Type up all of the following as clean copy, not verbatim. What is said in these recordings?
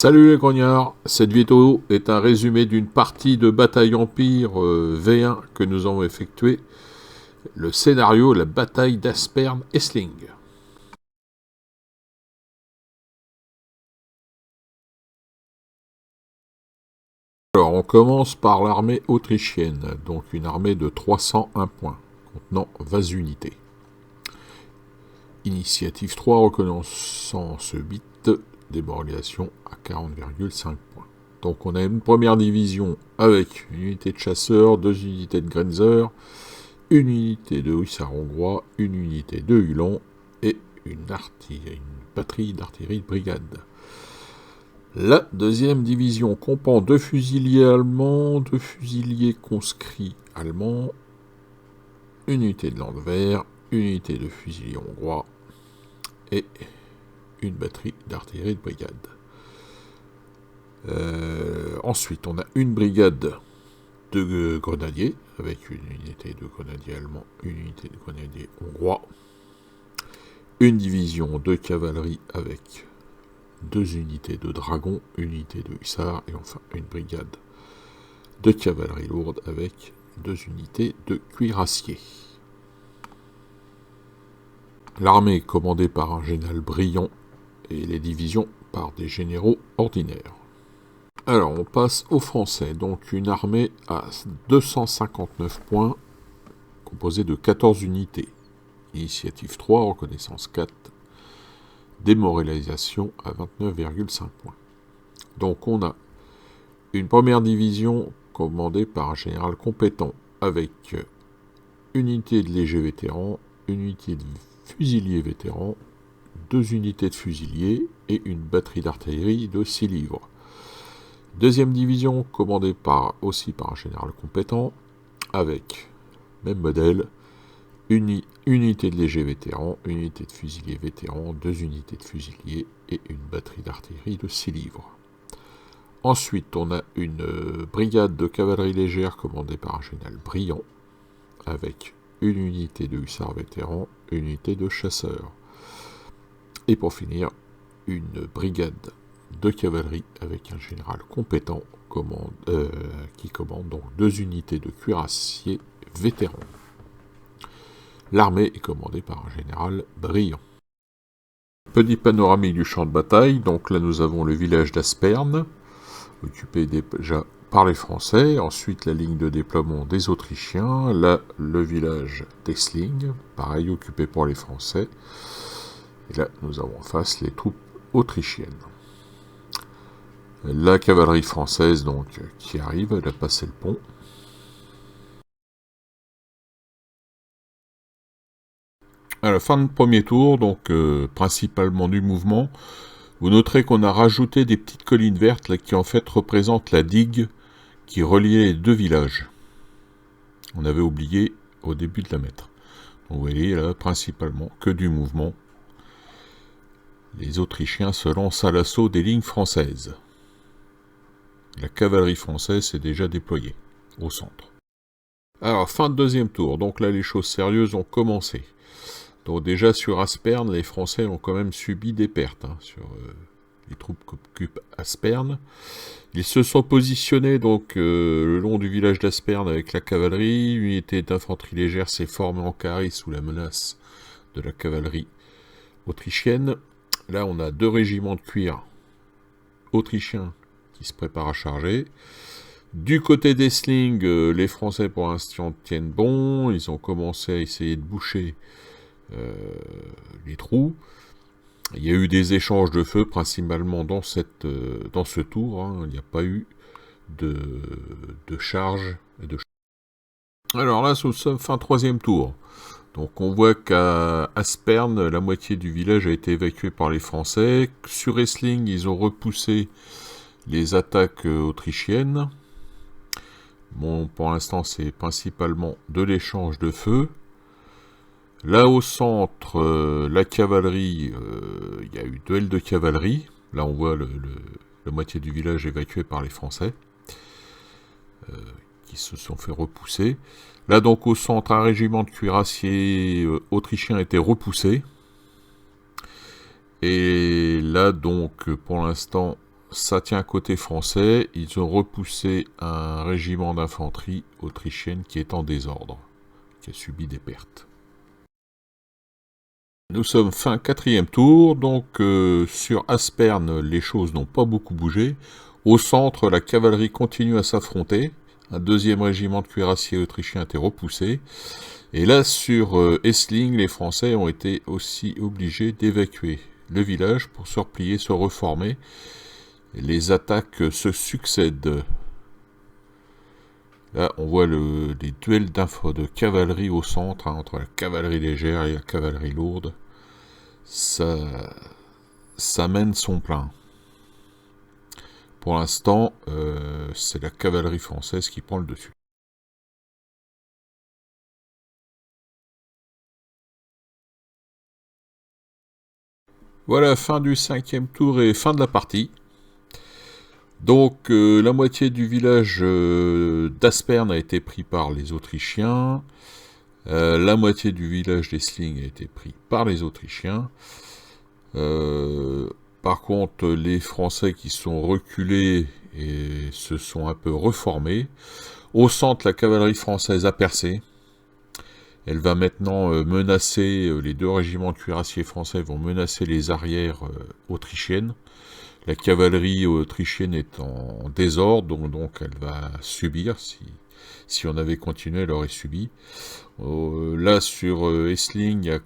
Salut les grognards, cette vidéo est un résumé d'une partie de Bataille Empire V1 que nous avons effectué, le scénario La bataille d'Aspern-Essling. Alors on commence par l'armée autrichienne, donc une armée de 301 points, contenant 20 unités. Initiative 3, reconnaissance 8, démoralisation à 40,5 points. Donc on a une première division avec une unité de chasseurs, 2 unités de Grenzer, une unité de hussards hongrois, une unité de Hulons et une batterie d'artillerie de brigade. La deuxième division comprend 2 fusiliers allemands, 2 fusiliers conscrits allemands, une unité de Landwehr, une unité de fusiliers hongrois et une batterie d'artillerie de brigade. Ensuite, on a une brigade de grenadiers, avec une unité de grenadiers allemands, une unité de grenadiers hongrois, une division de cavalerie avec 2 unités de dragons, une unité de hussards, et enfin une brigade de cavalerie lourde avec 2 unités de cuirassiers. L'armée est commandée par un général Briand et les divisions par des généraux ordinaires. Alors, on passe aux Français. Donc, une armée à 259 points, composée de 14 unités. Initiative 3, reconnaissance 4, démoralisation à 29,5 points. Donc, on a une première division commandée par un général compétent, avec une unité de légers vétérans, une unité de fusiliers vétérans, 2 unités de fusiliers et une batterie d'artillerie de 6 livres. Deuxième division commandée aussi par un général compétent, avec, même modèle, une unité de légers vétérans, une unité de fusiliers vétérans, 2 unités de fusiliers et une batterie d'artillerie de 6 livres. Ensuite, on a une brigade de cavalerie légère commandée par un général Briand, avec une unité de hussards vétérans, une unité de chasseurs. Et pour finir, une brigade de cavalerie avec un général compétent qui commande donc 2 unités de cuirassiers vétérans. L'armée est commandée par un général Briand. Petit panoramique du champ de bataille. Donc là, nous avons le village d'Aspern, occupé déjà par les Français. Ensuite, la ligne de déploiement des Autrichiens. Là, le village d'Essling, pareil, occupé par les Français. Et là, nous avons en face les troupes autrichiennes. La cavalerie française, donc, qui arrive, elle a passé le pont. À la fin de premier tour, donc principalement du mouvement, vous noterez qu'on a rajouté des petites collines vertes là, qui en fait représentent la digue qui reliait les 2 villages. On avait oublié au début de la mettre. Donc, vous voyez là, principalement que du mouvement. Les Autrichiens se lancent à l'assaut des lignes françaises. La cavalerie française s'est déjà déployée au centre. Alors, fin de deuxième tour. Donc là, les choses sérieuses ont commencé. Donc déjà, sur Aspern, les Français ont quand même subi des pertes sur les troupes qu'occupe Aspern. Ils se sont positionnés donc le long du village d'Aspern avec la cavalerie. Une unité d'infanterie légère s'est formée en carré sous la menace de la cavalerie autrichienne. Là, on a 2 régiments de cuir autrichiens qui se préparent à charger. Du côté d'Essling, les Français pour l'instant tiennent bon. Ils ont commencé à essayer de boucher les trous. Il y a eu des échanges de feu principalement dans ce tour. Il n'y a pas eu de charge. Alors là, nous sommes fin troisième tour. Donc on voit qu'à Aspern, la moitié du village a été évacuée par les Français. Sur Essling, ils ont repoussé les attaques autrichiennes. Bon, pour l'instant, c'est principalement de l'échange de feu. Là, au centre, la cavalerie, il y a eu duel de cavalerie. Là, on voit la moitié du village évacué par les Français, qui se sont fait repousser. Là donc au centre, un régiment de cuirassiers autrichiens a été repoussé. Et là donc pour l'instant ça tient côté français. Ils ont repoussé un régiment d'infanterie autrichienne qui est en désordre, qui a subi des pertes. Nous sommes fin 4e tour, donc sur Aspern les choses n'ont pas beaucoup bougé. Au centre, la cavalerie continue à s'affronter. Un deuxième régiment de cuirassiers autrichiens a été repoussé. Et là, sur Essling, les Français ont été aussi obligés d'évacuer le village pour se replier, se reformer. Les attaques se succèdent. Là, on voit les duels de cavalerie au centre, entre la cavalerie légère et la cavalerie lourde. Ça mène son plein. Pour l'instant, c'est la cavalerie française qui prend le dessus. Voilà, fin du 5e tour et fin de la partie. Donc, la moitié du village d'Aspern a été pris par les Autrichiens. La moitié du village d'Essling a été pris par les Autrichiens. Par contre, les Français qui sont reculés et se sont un peu reformés. Au centre, la cavalerie française a percé. Elle va maintenant menacer, les deux régiments de cuirassiers français vont menacer les arrières autrichiennes. La cavalerie autrichienne est en désordre, donc elle va subir. Si on avait continué, elle aurait subi. Là, sur Essling, il y a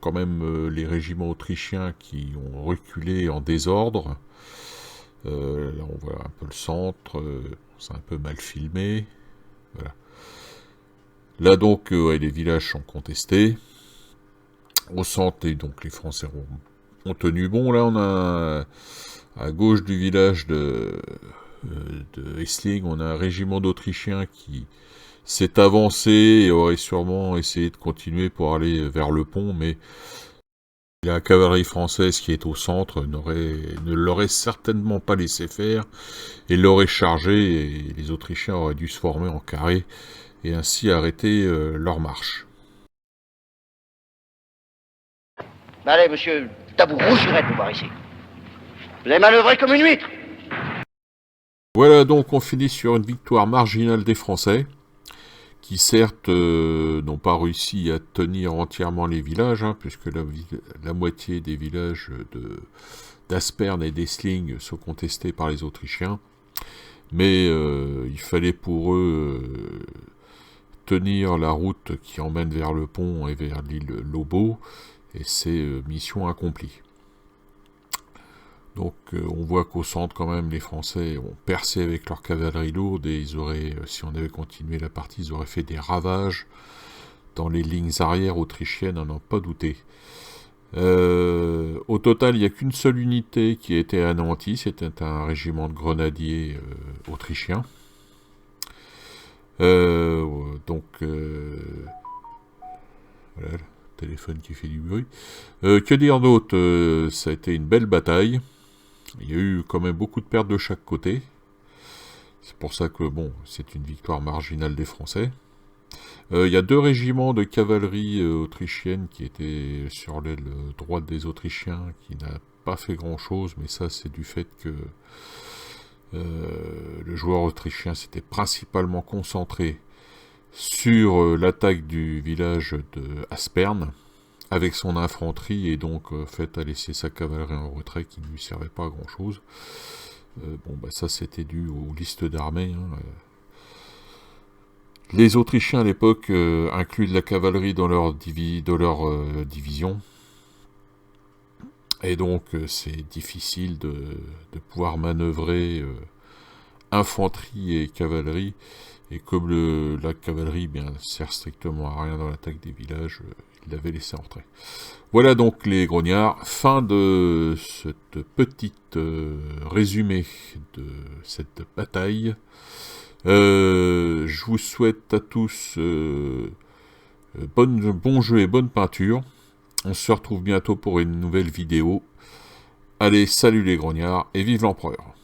quand même les régiments autrichiens qui ont reculé en désordre. Là, on voit un peu le centre, c'est un peu mal filmé. Voilà. Là, donc, les villages sont contestés. Au centre, et donc les Français ont tenu bon. Là, on a à gauche du village de Essling, on a un régiment d'Autrichiens qui s'est avancé et aurait sûrement essayé de continuer pour aller vers le pont, mais la cavalerie française qui est au centre ne l'aurait certainement pas laissé faire et l'aurait chargé, et les Autrichiens auraient dû se former en carré et ainsi arrêter leur marche. Allez, monsieur, tabou rougirez de vous voir ici. Vous avez manœuvré comme une huître. Voilà, donc on finit sur une victoire marginale des Français, qui certes n'ont pas réussi à tenir entièrement les villages, puisque la moitié des villages d'Aspern et d'Essling sont contestés par les Autrichiens. Mais il fallait pour eux tenir la route qui emmène vers le pont et vers l'île Lobo, et c'est mission accomplie. Donc on voit qu'au centre quand même les Français ont percé avec leur cavalerie lourde et ils auraient, si on avait continué la partie, ils auraient fait des ravages dans les lignes arrières autrichiennes, à n'en pas douter. Au total, il n'y a qu'une seule unité qui a été anéantie, c'était un régiment de grenadiers autrichiens. Donc voilà, le téléphone qui fait du bruit. Que dire d'autre, ça a été une belle bataille. Il y a eu quand même beaucoup de pertes de chaque côté. C'est pour ça que, bon, c'est une victoire marginale des Français. Il y a deux régiments de cavalerie autrichienne qui étaient sur l'aile droite des Autrichiens, qui n'a pas fait grand-chose, mais ça, c'est du fait que le joueur autrichien s'était principalement concentré sur l'attaque du village de Aspern, avec son infanterie, et donc fait à laisser sa cavalerie en retrait qui ne lui servait pas à grand chose. Bon, bah ça c'était dû aux listes d'armées. Les Autrichiens à l'époque incluent de la cavalerie dans leur division, et donc c'est difficile de pouvoir manœuvrer infanterie et cavalerie. Et comme la cavalerie sert strictement à rien dans l'attaque des villages, il l'avait laissé en retrait. Voilà donc les grognards, fin de cette petite résumé de cette bataille. Je vous souhaite à tous bon jeu et bonne peinture. On se retrouve bientôt pour une nouvelle vidéo. Allez, salut les grognards et vive l'empereur!